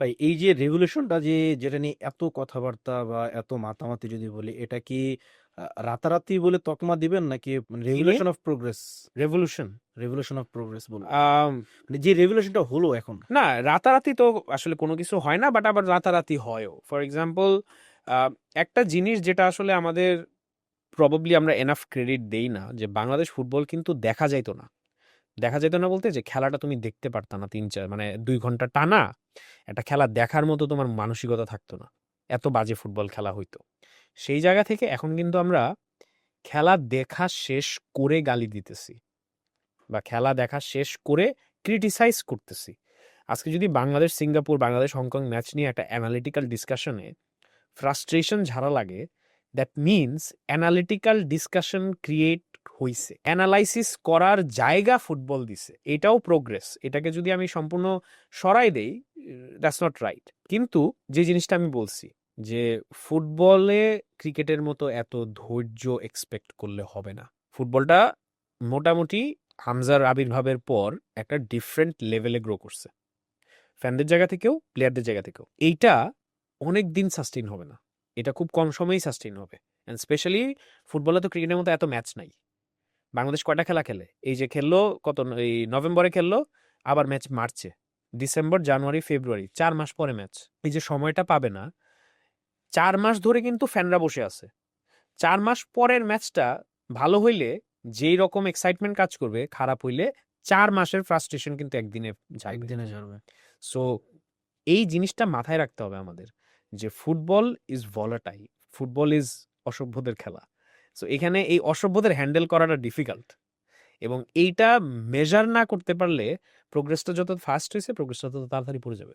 ভাই এই যে রেভলিউশনটা যেটা নিয়ে এত কথাবার্তা বা এত মাতামাতি যদি বলি, এটা কি রাতারাতি বলে তকমা দিবেন নাকি কি নিয়ে revolution of progress? Revolution? Revolution of progress বলবো, আম, মানে যে রেভলিউশনটা হলো এখন। না, রাতারাতি তো আসলে কোনো কিছু হয় না, বাট আবার রাতারাতি হয়ও। ফর এক্সাম্পল, একটা জিনিস যেটা আসলে আমাদের প্রবাবলি আমরা এনাফ ক্রেডিট দেই না, যে বাংলাদেশ ফুটবল কিন্তু দেখা যাইতো না। দেখা যেত না বলতে, যে খেলাটা তুমি দেখতে পারতা না ৩-৪ মানে ২ ঘন্টা টানা একটা খেলা দেখার মতো তোমার মানসিকতা থাকতো না। এত বাজে ফুটবল খেলা হইতো। সেই জায়গা থেকে এখন কিন্তু আমরা খেলা দেখা শেষ করে গালি দিতেছি, বা খেলা দেখা শেষ করে ক্রিটিসাইজ করতেছি। আজকে যদি Bangladesh Singapore, Bangladesh Hong Kong match নিয়ে একটা অ্যানালিটিক্যাল ডিসকাশনে ফ্রাস্ট্রেশন ঝাড়া লাগে, that means analytical discussion create হইছে, অ্যানালাইসিস করার জায়গা ফুটবল দিছে, এটাও প্রোগ্রেস। এটাকে যদি আমি সম্পূর্ণ সরাই দেই, দ্যাটস নট রাইট। কিন্তু যে জিনিসটা আমি বলছি, যে ফুটবলে ক্রিকেটের মতো এত ধৈর্য এক্সপেক্ট করলে হবে না। ফুটবলটা মোটামুটি হামজার আবির্ভাবের পর একটা ডিফারেন্ট লেভেলে গ্রো করছে, ফ্যানদের জায়গা থেকেও, প্লেয়ারদের জায়গা থেকেও। এইটা অনেক দিন সাস্টেইন হবে না, এটা খুব কম সময়েই সাস্টেইন হবে। অ্যান্ড স্পেশালি ফুটবলে তো ক্রিকেটের মতো এত ম্যাচ নাই। বাংলাদেশ কয়টা খেলা খেলে? এই যে খেললো কত, এই নভেম্বরে খেললো, আবার ম্যাচ মার্চে, ডিসেম্বর, জানুয়ারি, ফেব্রুয়ারি, ৪ মাস পরে ম্যাচ। এই যে সময়টা পাবে না, ৪ মাস ধরে কিন্তু ফ্যানরা বসে আছে। ৪ মাস পরের ম্যাচটা ভালো হইলে যেই রকম এক্সাইটমেন্ট কাজ করবে, খারাপ হইলে ৪ মাসের ফ্রাস্ট্রেশন কিন্তু একদিনে যাবে। একদিনে ঝরবে। সো এই জিনিসটা মাথায় রাখতে হবে আমাদের, যে football is volatile, football is অসভ্যদের খেলা। সো এখানে এই অসভ্যদের হ্যান্ডেল করাটা ডিফিকাল্ট, এবং এইটা মেজার না করতে পারলে প্রোগ্রেসটা যত ফাস্ট হয়েছে, প্রোগ্রেসটা তত তাড়াতাড়ি পড়ে যাবে।